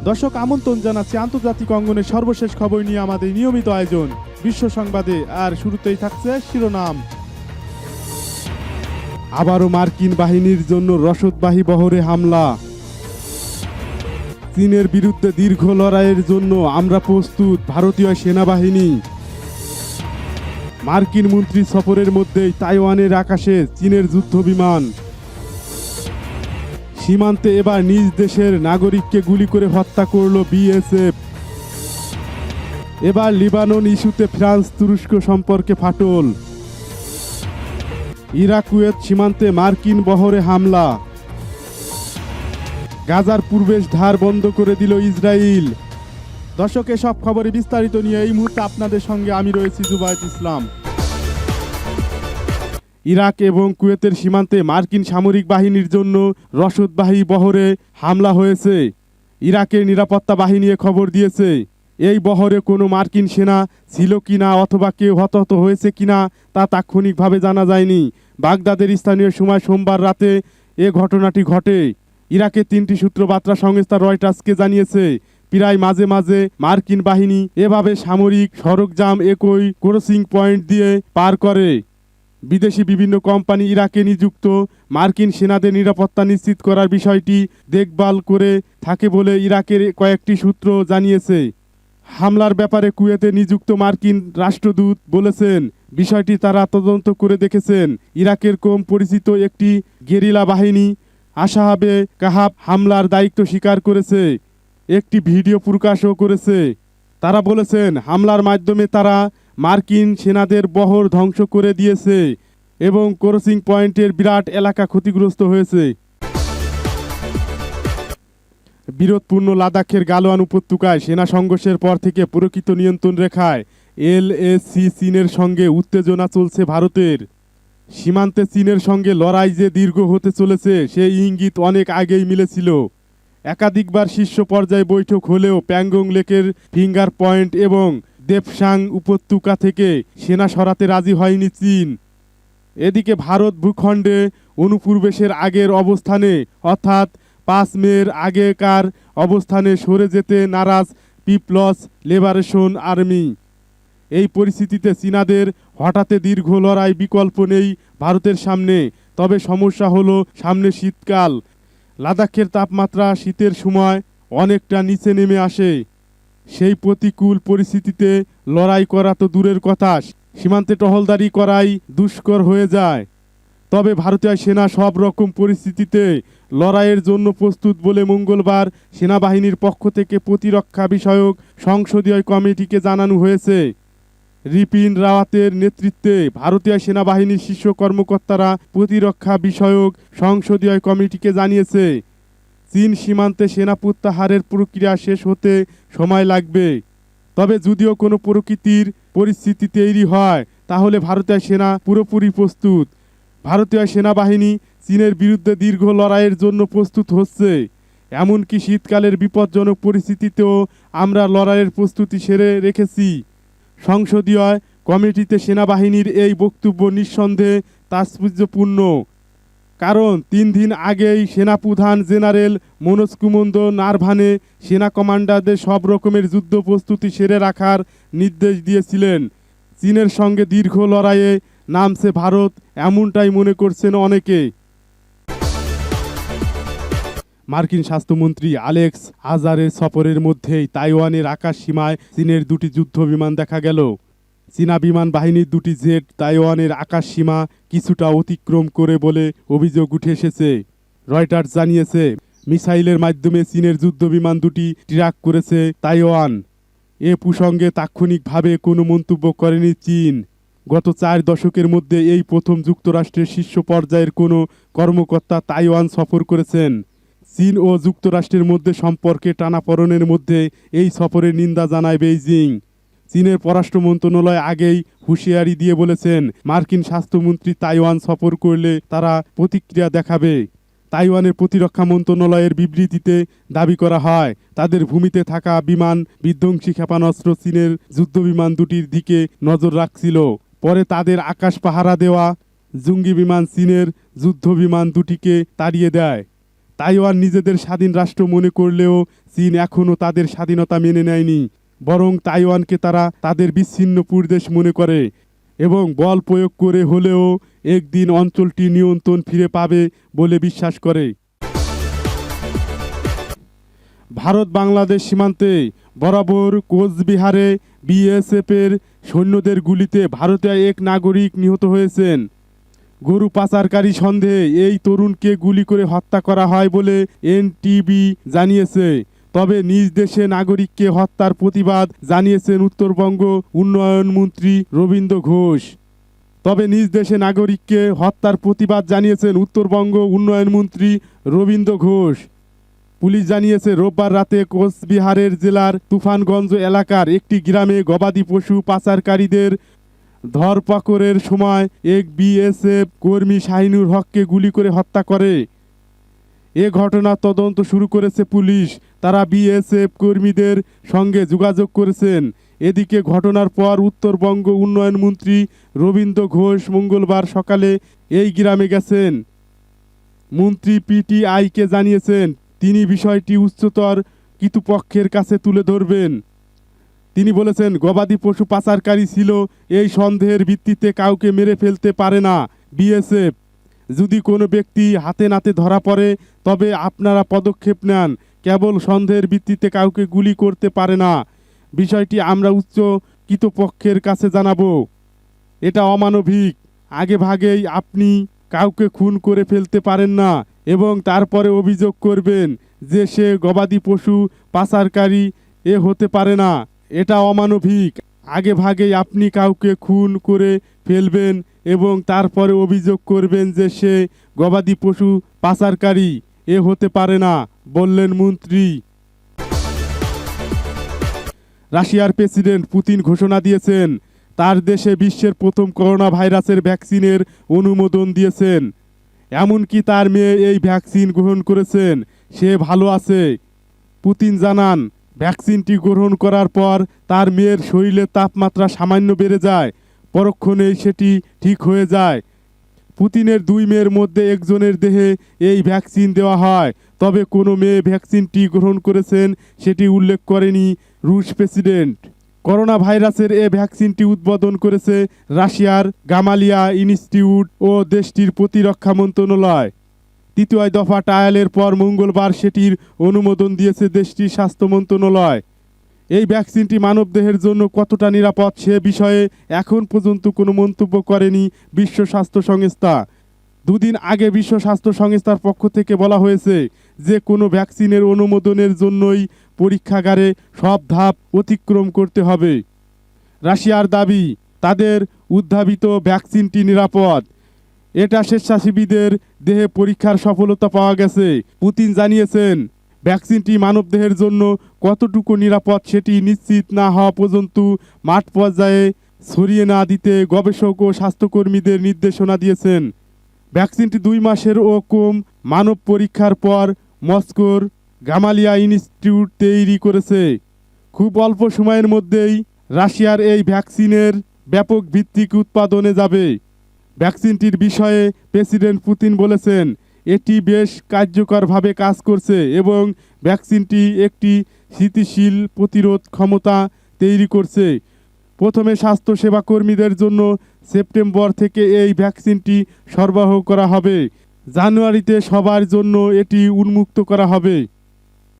দর্শক আমন্ত্রণ জানাচ্ছি আন্তর্জাতিক অঙ্গনের সর্বশেষ খবর নিয়ে আমাদের নিয়মিত আয়োজন বিশ্ব সংবাদে। আর শুরুতেই থাকছে শিরোনাম। আবারও মার্কিন বাহিনীর জন্য রসদবাহী বহরে হামলা। চীনের বিরুদ্ধে দীর্ঘ লড়াইয়ের জন্য আমরা প্রস্তুত, ভারতীয় সেনাবাহিনী। মার্কিন মন্ত্রী সফরের মধ্যেই তাইওয়ানের আকাশে চীনের যুদ্ধবিমান। সীমান্তে এবার নিজ দেশের নাগরিককে গুলি করে হত্যা করল বিএসএফ। এবার লিবানন ইস্যুতে ফ্রান্স তুরস্ক সম্পর্কে ফাটল। ইরাক কুয়েত সীমান্তে মার্কিন বহরে হামলা। গাজার প্রবেশ দ্বার বন্ধ করে দিল ইসরায়েল। দর্শক, এসব খবরে বিস্তারিত নিয়ে এই মুহূর্তে আপনাদের সঙ্গে আমি রয়েছি জুবায়েত ইসলাম। ইরাক এবং কুয়েতের সীমান্তে মার্কিন সামরিক বাহিনীর জন্য রসদবাহী বহরে হামলা হয়েছে। ইরাকের নিরাপত্তা বাহিনী খবর দিয়েছে এই বহরে কোনো মার্কিন সেনা ছিল কিনা অথবা কেউ হতাহত হয়েছে কিনা তা তাৎক্ষণিকভাবে জানা যায়নি। বাগদাদের স্থানীয় সময় সোমবার রাতে এ ঘটনাটি ঘটে। ইরাকের 3টি সূত্র বার্তা সংস্থা রয়টার্সকে জানিয়েছে প্রায় মাঝে মাঝে মার্কিন বাহিনী এভাবে সামরিক সরঞ্জাম একই ক্রসিং পয়েন্ট দিয়ে পার করে। বিদেশি বিভিন্ন কোম্পানি ইরাকে নিযুক্ত মার্কিন সেনাদের নিরাপত্তা নিশ্চিত করার বিষয়টি দেখভাল করে থাকে বলে ইরাকের কয়েকটি সূত্র জানিয়েছে। হামলার ব্যাপারে কুয়েতে নিযুক্ত মার্কিন রাষ্ট্রদূত বলেছেন বিষয়টি তারা তদন্ত করে দেখেছেন। ইরাকের কম পরিচিত একটি গেরিলা বাহিনী আশাহাবে কাহাব হামলার দায়িত্ব স্বীকার করেছে, একটি ভিডিও প্রকাশও করেছে। তারা বলেছেন হামলার মাধ্যমে তারা মার্কিন সেনাদের বহর ধ্বংস করে দিয়েছে এবং ক্রসিং পয়েন্টের বিরাট এলাকা ক্ষতিগ্রস্ত হয়েছে। বিরোধপূর্ণ লাদাখের গালোয়ান উপত্যকায় সেনা সংঘর্ষের পর থেকে প্রকৃত নিয়ন্ত্রণ রেখায় এলএসি চীনের সঙ্গে উত্তেজনা চলছে ভারতের। সীমান্তে চীনের সঙ্গে লড়াই যে দীর্ঘ হতে চলেছে সেই ইঙ্গিত অনেক আগেই মিলেছিল। একাধিকবার শীর্ষ পর্যায়ে বৈঠক হলেও প্যাংগং লেকের ফিঙ্গার পয়েন্ট এবং দেপসাং উপত্যকা থেকে সেনা সরাতে রাজি হয়নি চীন। এদিকে ভারত ভূখণ্ডে অনুপ্রবেশের আগের অবস্থানে অর্থাৎ 5 মের আগেকার অবস্থানে সরে যেতে নারাজ পিপলস লিবারেশন আর্মি। এই পরিস্থিতিতে চীনাদের হঠাৎ দীর্ঘ লড়াই বিকল্প নেই ভারতের সামনে। তবে সমস্যা হলো সামনে শীতকাল। লাদাখের তাপমাত্রা শীতের সময় অনেকটা নিচে নেমে আসে। সেই প্রতিকূল পরিস্থিতিতে লড়াই করা তো দূরের কথা, সীমান্তে টহলদারি করাই দুষ্কর হয়ে যায়। তবে ভারতীয় সেনা সব রকম পরিস্থিতিতে লড়াইয়ের জন্য প্রস্তুত বলে মঙ্গলবার সেনাবাহিনীর পক্ষ থেকে প্রতিরক্ষা বিষয়ক সংসদীয় কমিটিকে জানানো হয়েছে। রিপিন রাওয়াতের নেতৃত্বে ভারতীয় সেনাবাহিনীর শীর্ষ কর্মকর্তারা প্রতিরক্ষা বিষয়ক সংসদীয় কমিটিকে জানিয়েছে চীন সীমান্তে সেনা প্রত্যাহারের প্রক্রিয়া শেষ হতে সময় লাগবে। তবে যদিও কোনো প্রকৃতির পরিস্থিতি তৈরি হয় তাহলে ভারতীয় সেনা পুরোপুরি প্রস্তুত। ভারতীয় সেনাবাহিনী চীনের বিরুদ্ধে দীর্ঘ লড়াইয়ের জন্য প্রস্তুত হচ্ছে। এমনকি শীতকালের বিপজ্জনক পরিস্থিতিতেও আমরা লড়াইয়ের প্রস্তুতি সেরে রেখেছি। সংসদীয় কমিটিতে সেনাবাহিনীর এই বক্তব্য নিঃসন্দেহে তাৎপর্যপূর্ণ, কারণ 3 দিন আগেই সেনাপ্রধান জেনারেল মনোজ কুমন্দ নারভানে সেনা কমান্ডারদের সব রকমের যুদ্ধ প্রস্তুতি সেরে রাখার নির্দেশ দিয়েছিলেন। চীনের সঙ্গে দীর্ঘ লড়াইয়ে নামছে ভারত, এমনটাই মনে করছেন অনেকে। মার্কিন স্বাস্থ্যমন্ত্রী অ্যালেক্স আজারের সফরের মধ্যেই তাইওয়ানের আকাশ সীমায় চীনের 2টি যুদ্ধ বিমান দেখা গেল। চীনা বিমান বাহিনীর 2টি জেট তাইওয়ানের আকাশ সীমা কিছুটা অতিক্রম করে বলে অভিযোগ উঠে এসেছে। রয়টার্স জানিয়েছে মিসাইলের মাধ্যমে চীনের যুদ্ধ বিমান 2টি ট্র্যাক করেছে তাইওয়ান। এ প্রসঙ্গে তাৎক্ষণিকভাবে কোনো মন্তব্য করেনি চীন। গত 4 দশকের মধ্যে এই প্রথম যুক্তরাষ্ট্রের শীর্ষ পর্যায়ের কোনো কর্মকর্তা তাইওয়ান সফর করেছেন। চীন ও যুক্তরাষ্ট্রের মধ্যে সম্পর্কে টানাপোড়েনের মধ্যে এই সফরের নিন্দা জানায় বেইজিং। চীনের পররাষ্ট্র মন্ত্রণালয় আগেই হুঁশিয়ারি দিয়ে বলেছেন মার্কিন স্বাস্থ্যমন্ত্রী তাইওয়ান সফর করলে তারা প্রতিক্রিয়া দেখাবে। তাইওয়ানের প্রতিরক্ষা মন্ত্রণালয়ের বিবৃতিতে দাবি করা হয় তাদের ভূমিতে থাকা বিমান বিধ্বংসী ক্ষেপণাস্ত্র চীনের যুদ্ধবিমান 2টির দিকে নজর রাখছিল। পরে তাদের আকাশ পাহারা দেওয়া জঙ্গি বিমান চীনের যুদ্ধবিমান 2টিকে তাড়িয়ে দেয়। তাইওয়ান নিজেদের স্বাধীন রাষ্ট্র মনে করলেও চীন এখনও তাদের স্বাধীনতা মেনে নেয়নি, বরং তাইওয়ানকে তারা তাদের বিচ্ছিন্ন প্রদেশ মনে করে এবং বল প্রয়োগ করে হলেও একদিন অঞ্চলটি নিয়ন্ত্রণ ফিরে পাবে বলে বিশ্বাস করে। ভারত বাংলাদেশ সীমান্তে বরাবর কোচবিহারে বিএসএফের সৈন্যদের গুলিতে ভারতীয় এক নাগরিক নিহত হয়েছেন। গরু পাচারকারী সন্দেহে এই তরুণকে গুলি করে হত্যা করা হয় বলে এনটিভি জানিয়েছে। তবে নিজ দেশে নাগরিককে হত্যার প্রতিবাদ জানিয়েছেন উত্তরবঙ্গ উন্নয়ন মন্ত্রী রবীন্দ্র ঘোষ। উত্তরবঙ্গ উন্নয়ন মন্ত্রী রবীন্দ্র ঘোষ। পুলিশ জানিয়েছে রোববার রাতে কোচবিহারের জেলার তুফানগঞ্জ এলাকার একটি গ্রামে গবাদি পশু পাচারকারীদের ধরপাকড়ের সময় এক বিএসএফ কর্মী শাহিনুর হককে গুলি করে হত্যা করে। এ ঘটনার তদন্ত শুরু করেছে পুলিশ। তারা বিএসএফ কর্মীদের সঙ্গে যোগাযোগ করেছেন। এদিকে ঘটনার পর উত্তরবঙ্গ উন্নয়ন মন্ত্রী রবীন্দ্র ঘোষ মঙ্গলবার সকালে এই গ্রামে গেছেন। মন্ত্রী পিটিআইকে জানিয়েছেন তিনি বিষয়টি উচ্চতর কর্তৃপক্ষের কাছে তুলে ধরবেন। তিনি বলেছেন, গবাদি পশু পাচারকারী ছিল এই সন্দেহের ভিত্তিতে কাউকে মেরে ফেলতে পারে না বিএসএফ। যদি কোনো ব্যক্তি হাতে নাতে ধরা পড়ে তবে আপনারা পদক্ষেপ নেন, কেবল সন্দেহের ভিত্তিতে কাউকে গুলি করতে পারে না। বিষয়টি আমরা উচ্চ কর্তৃপক্ষের কাছে জানাবো। এটা অমানবিক। আগে ভাগেই আপনি কাউকে খুন করে ফেলতে পারেন না এবং তারপরে অভিযোগ করবেন যে সে গবাদি পশু পাচারকারী হতে পারে না। এটা অমানবিক। আগে ভাগেই আপনি কাউকে খুন করে ফেলবেন এবং তারপরে অভিযোগ করবেন যে সে গবাদি পশু পাচারকারী হতে পারে না, বললেন মন্ত্রী। রাশিয়ার প্রেসিডেন্ট পুতিন ঘোষণা দিয়েছেন তার দেশে বিশ্বের প্রথম করোনা ভাইরাসের ভ্যাকসিনের অনুমোদন দিয়েছেন। এমনকি তার মেয়ে এই ভ্যাকসিন গ্রহণ করেছেন, সে ভালো আছে। পুতিন জানান, ভ্যাকসিনটি গ্রহণ করার পর তার মেয়ের শরীরের তাপমাত্রা সামান্য বেড়ে যায়, পরক্ষণেই সেটি ঠিক হয়ে যায়। পুতিনের দুই মেয়ের মধ্যে একজনের দেহে এই ভ্যাকসিন দেওয়া হয়, তবে কোনো মেয়ে ভ্যাকসিনটি গ্রহণ করেছেন সেটি উল্লেখ করেনি রুশ প্রেসিডেন্ট। করোনা ভাইরাসের ভ্যাকসিনটি উদ্বোধন করেছে রাশিয়ার গামালিয়া ইনস্টিটিউট ও দেশটির প্রতিরক্ষা মন্ত্রণালয়। তৃতীয় দফা ট্রায়ালের পর মঙ্গলবার সেটির অনুমোদন দিয়েছে দেশটির স্বাস্থ্য মন্ত্রণালয়। এই ভ্যাকসিনটি মানবদেহের জন্য কতটা নিরাপদ সে বিষয়ে এখন পর্যন্ত কোনো মন্তব্য করেনি বিশ্ব স্বাস্থ্য সংস্থা। দুদিন আগে বিশ্ব স্বাস্থ্য সংস্থার পক্ষ থেকে বলা হয়েছে যে কোনো ভ্যাকসিনের অনুমোদনের জন্যই পরীক্ষাগারে সব ধাপ অতিক্রম করতে হবে। রাশিয়ার দাবি তাদের উদ্ভাবিত ভ্যাকসিনটি নিরাপদ। এটা স্বেচ্ছাসেবীদের দেহে পরীক্ষার সফলতা পাওয়া গেছে। পুতিন জানিয়েছেন, ভ্যাকসিনটি মানবদেহের জন্য কতটুকু নিরাপদ সেটি নিশ্চিত না হওয়া পর্যন্ত মাঠ পর্যায়ে ছড়িয়ে না দিতে গবেষক ও স্বাস্থ্যকর্মীদের নির্দেশনা দিয়েছেন। ভ্যাকসিনটি 2 মাসেরও কম মানব পরীক্ষার পর মস্কোর গামালিয়া ইনস্টিটিউট তৈরি করেছে। খুব অল্প সময়ের মধ্যেই রাশিয়ার এই ভ্যাকসিনের ব্যাপক ভিত্তিক উৎপাদনে যাবে। ভ্যাকসিনটির বিষয়ে প্রেসিডেন্ট পুতিন বলেছেন, এটি বেশ কার্যকরভাবে কাজ করছে এবং ভ্যাকসিনটি একটি স্থিতিশীল প্রতিরোধ ক্ষমতা তৈরি করছে। প্রথমে স্বাস্থ্যসেবা কর্মীদের জন্য সেপ্টেম্বর থেকে এই ভ্যাকসিনটি সরবরাহ করা হবে। জানুয়ারিতে সবার জন্য এটি উন্মুক্ত করা হবে।